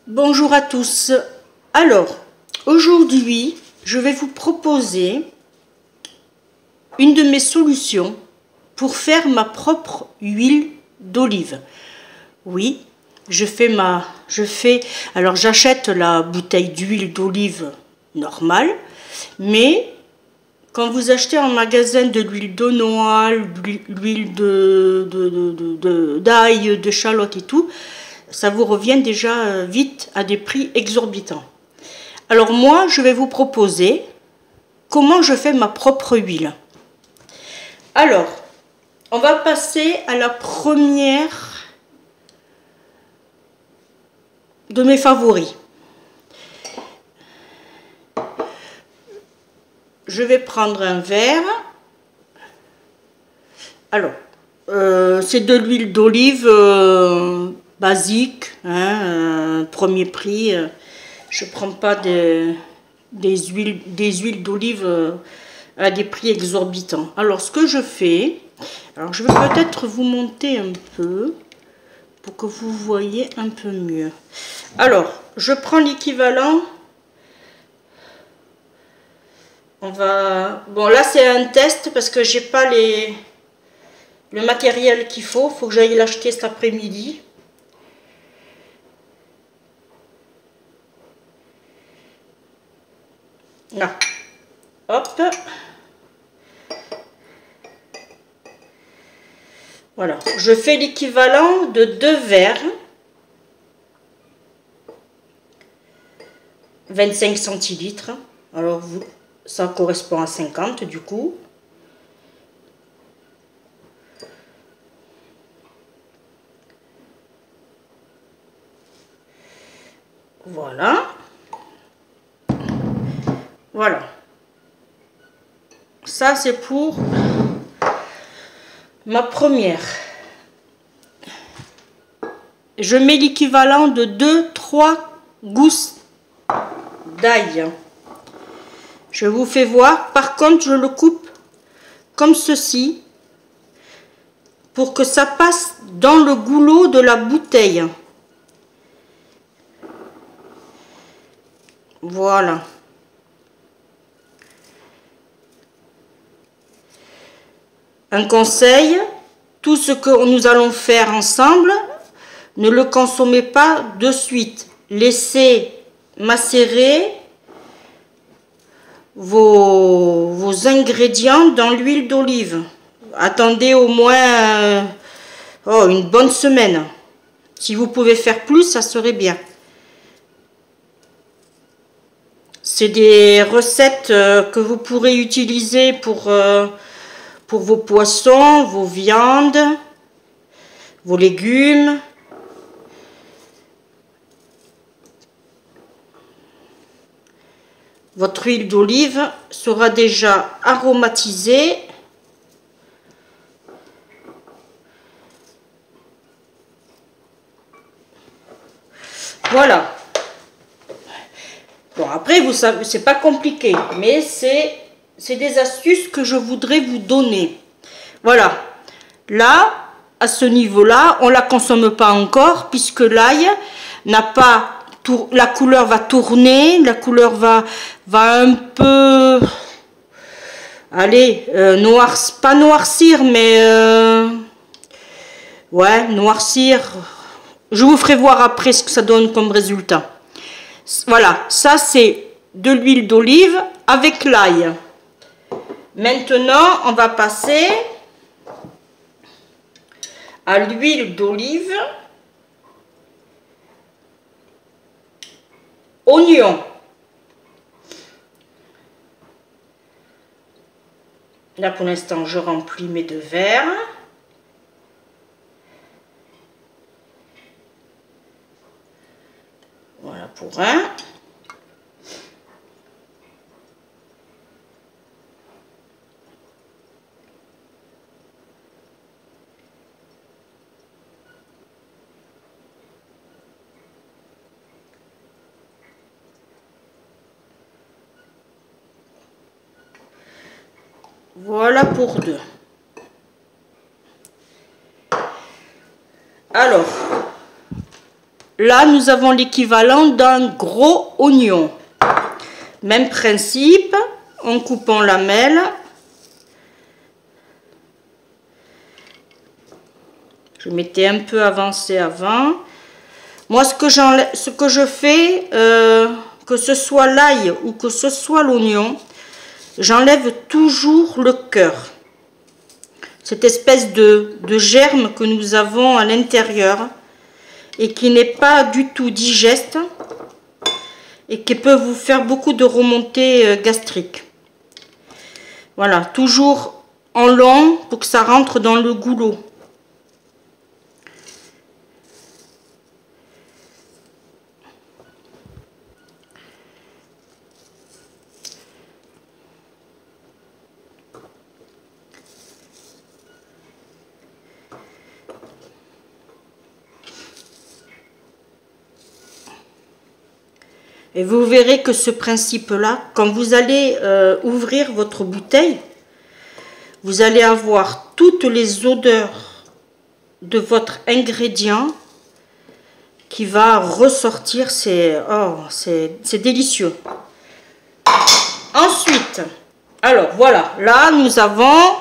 Bonjour à tous. Alors, aujourd'hui, je vais vous proposer une de mes solutions pour faire ma propre huile d'olive. Oui, alors j'achète la bouteille d'huile d'olive normale, mais quand vous achetez en magasin de l'huile de noix, l'huile d'ail, de chalotte et tout, ça vous revient déjà vite à des prix exorbitants. Alors moi, je vais vous proposer comment je fais ma propre huile. Alors, on va passer à la première de mes favoris. Je vais prendre un verre. Alors, c'est de l'huile d'olive basique, hein, premier prix. Je ne prends pas des huiles d'olive à des prix exorbitants. Alors, ce que je fais, alors je vais peut-être vous monter un peu pour que vous voyez un peu mieux. Alors, je prends l'équivalent. Bon, là, c'est un test parce que j'ai pas le matériel qu'il faut. Il faut que j'aille l'acheter cet après-midi. Là. Hop. Voilà. Je fais l'équivalent de 2 verres. 25 centilitres. Alors, ça correspond à 50 du coup. Voilà. Voilà. Ça, c'est pour ma première. Je mets l'équivalent de 2-3 gousses d'ail. Je vous fais voir. Par contre, je le coupe comme ceci pour que ça passe dans le goulot de la bouteille. Voilà. Un conseil, tout ce que nous allons faire ensemble, ne le consommez pas de suite. Laissez macérer vos ingrédients dans l'huile d'olive. Attendez au moins une bonne semaine. Si vous pouvez faire plus, ça serait bien. C'est des recettes que vous pourrez utiliser pour vos poissons, vos viandes, vos légumes. Votre huile d'olive sera déjà aromatisée. Voilà. Bon, après, vous savez, c'est pas compliqué, mais c'est des astuces que je voudrais vous donner. Voilà. Là, à ce niveau-là, on la consomme pas encore, puisque l'ail n'a pas... La couleur va tourner, la couleur va un peu... Allez, pas noircir, mais... ouais, noircir. Je vous ferai voir après ce que ça donne comme résultat. Voilà, ça c'est de l'huile d'olive avec l'ail. Maintenant, on va passer à l'huile d'olive, oignon. Là pour l'instant, je remplis mes 2 verres. Voilà pour un. Voilà pour 2. Alors, là, nous avons l'équivalent d'un gros oignon. Même principe, on coupe en lamelles. Je m'étais un peu avancé avant. Moi, ce que je fais, que ce soit l'ail ou que ce soit l'oignon, j'enlève toujours le cœur. Cette espèce de germe que nous avons à l'intérieur et qui n'est pas du tout digeste et qui peut vous faire beaucoup de remontées gastriques. Voilà, toujours en long pour que ça rentre dans le goulot. Et vous verrez que ce principe-là, quand vous allez ouvrir votre bouteille, vous allez avoir toutes les odeurs de votre ingrédient qui va ressortir. C'est délicieux. Ensuite, alors voilà, là nous avons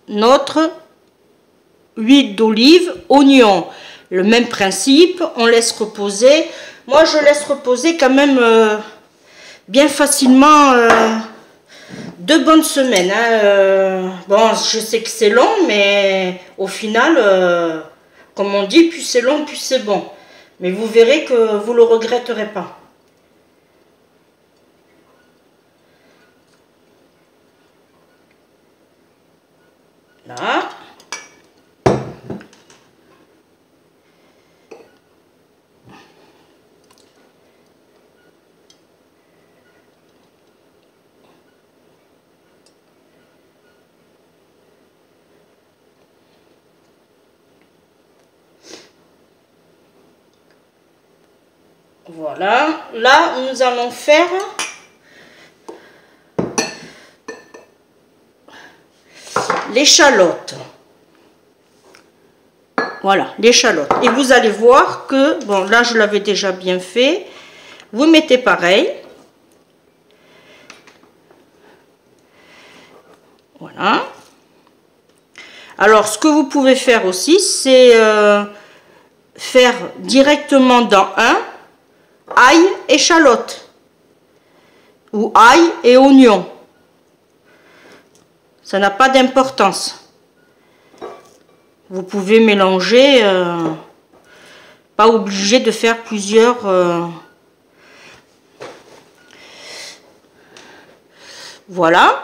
notre huile d'olive, oignon. Le même principe, on laisse reposer. Moi, je laisse reposer quand même bien facilement 2 bonnes semaines. Hein. Bon, je sais que c'est long, mais au final, comme on dit, plus c'est long, plus c'est bon. Mais vous verrez que vous ne le regretterez pas. Là. Voilà, là nous allons faire l'échalote. Voilà, l'échalote. Et vous allez voir que, bon là je l'avais déjà bien fait, vous mettez pareil. Voilà. Alors ce que vous pouvez faire aussi, c'est faire directement dans un ail, échalote ou ail et oignon. Ça n'a pas d'importance. Vous pouvez mélanger, pas obligé de faire plusieurs. Voilà.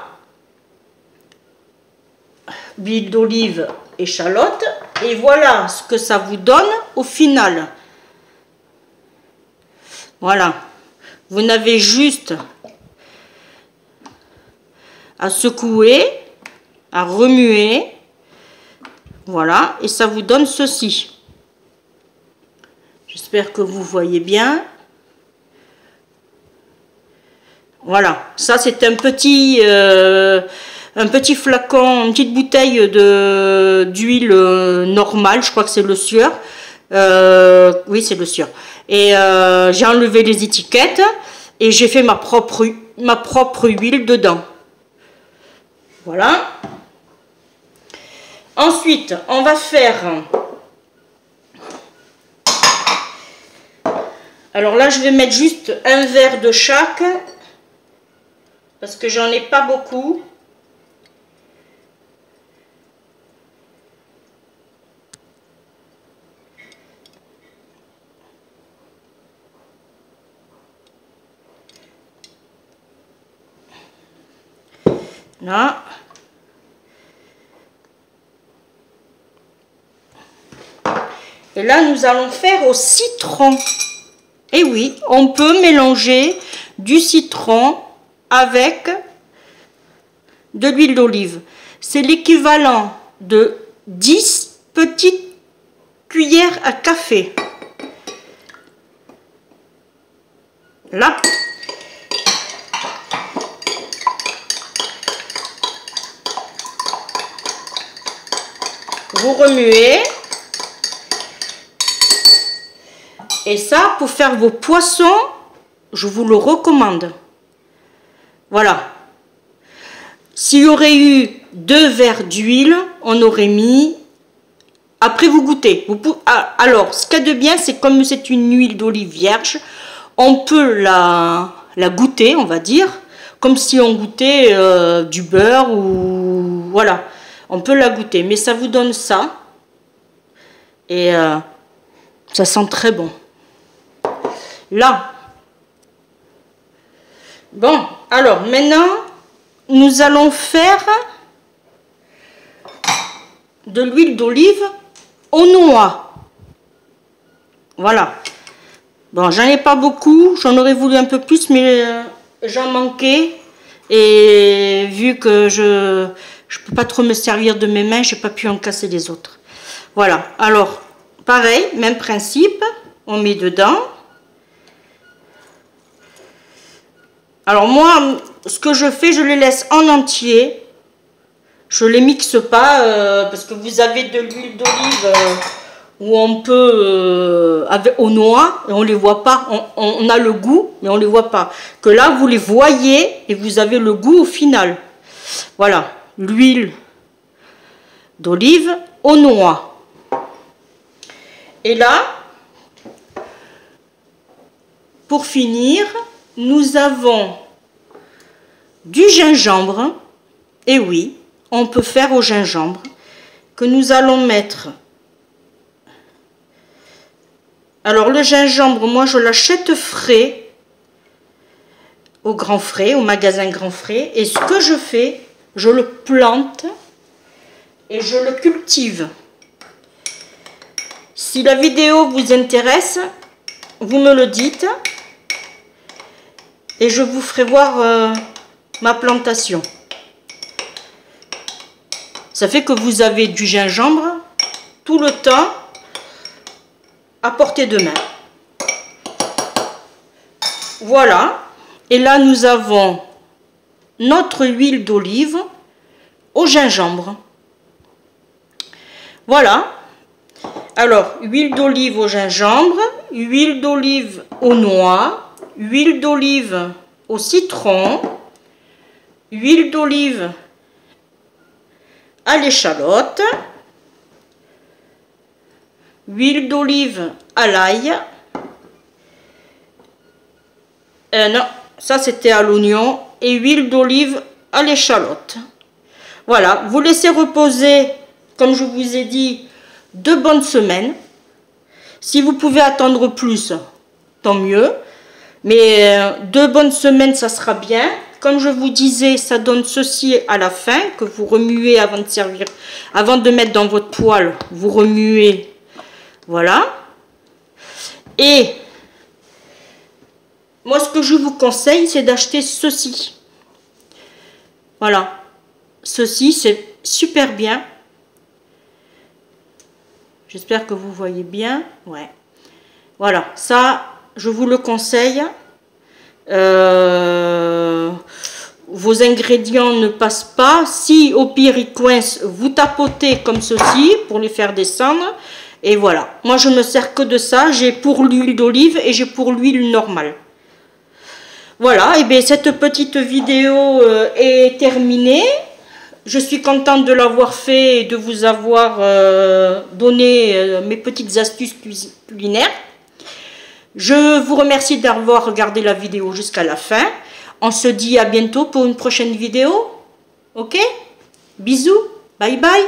Huile d'olive, échalote. Et voilà ce que ça vous donne au final. Voilà, vous n'avez juste à secouer, à remuer, voilà, et ça vous donne ceci. J'espère que vous voyez bien. Voilà, ça c'est un petit flacon, une petite bouteille d'huile normale, je crois que c'est le Sieur. Oui, c'est le Sieur. Et j'ai enlevé les étiquettes et j'ai fait ma propre huile dedans. Voilà. Ensuite, on va faire... Alors là, je vais mettre juste un verre de chaque parce que j'en ai pas beaucoup. Là. Et là, nous allons faire au citron. Et oui, on peut mélanger du citron avec de l'huile d'olive. C'est l'équivalent de 10 petites cuillères à café. Là. Vous remuez. Et ça, pour faire vos poissons, je vous le recommande. Voilà. S'il y aurait eu 2 verres d'huile, on aurait mis... Après, vous goûtez. Alors, ce qu'il y a de bien, c'est comme c'est une huile d'olive vierge, on peut la goûter, on va dire, comme si on goûtait du beurre ou... Voilà, on peut la goûter. Mais ça vous donne ça. Et ça sent très bon. Là. Bon, alors, maintenant, nous allons faire de l'huile d'olive aux noix. Voilà. Bon, j'en ai pas beaucoup, j'en aurais voulu un peu plus, mais j'en manquais. Et vu que je peux pas trop me servir de mes mains, j'ai pas pu en casser les autres. Voilà. Alors, pareil, même principe, on met dedans. Alors moi, ce que je fais, je les laisse en entier. Je les mixe pas parce que vous avez de l'huile d'olive où on peut aux noix et on les voit pas. On a le goût mais on les voit pas. Que là vous les voyez et vous avez le goût au final. Voilà, l'huile d'olive aux noix. Et là, pour finir, nous avons du gingembre. Et oui. On peut faire au gingembre que nous allons mettre. Alors le gingembre, moi je l'achète frais au Grand Frais, au magasin Grand Frais. Et ce que je fais, je le plante et je le cultive. Si la vidéo vous intéresse, vous me le dites et je vous ferai voir ma plantation. Ça fait que vous avez du gingembre tout le temps à portée de main. Voilà. Et là, nous avons notre huile d'olive au gingembre. Voilà. Alors, huile d'olive au gingembre, huile d'olive aux noix, huile d'olive au citron, huile d'olive à l'échalote, huile d'olive à l'ail. Non, ça c'était à l'oignon. Et huile d'olive à l'échalote. Voilà, vous laissez reposer, comme je vous ai dit, 2 bonnes semaines. Si vous pouvez attendre plus, tant mieux. Mais 2 bonnes semaines, ça sera bien. Comme je vous disais, ça donne ceci à la fin, que vous remuez avant de servir. Avant de mettre dans votre poêle, vous remuez. Voilà. Et moi, ce que je vous conseille, c'est d'acheter ceci. Voilà. Ceci, c'est super bien. J'espère que vous voyez bien. Ouais. Voilà. Ça, je vous le conseille. Vos ingrédients ne passent pas. Si au pire ils coincent, vous tapotez comme ceci pour les faire descendre. Et voilà. Moi, je ne sers que de ça. J'ai pour l'huile d'olive et j'ai pour l'huile normale. Voilà. Et bien cette petite vidéo est terminée. Je suis contente de l'avoir fait et de vous avoir donné mes petites astuces culinaires. Je vous remercie d'avoir regardé la vidéo jusqu'à la fin. On se dit à bientôt pour une prochaine vidéo. Ok? Bisous. Bye bye.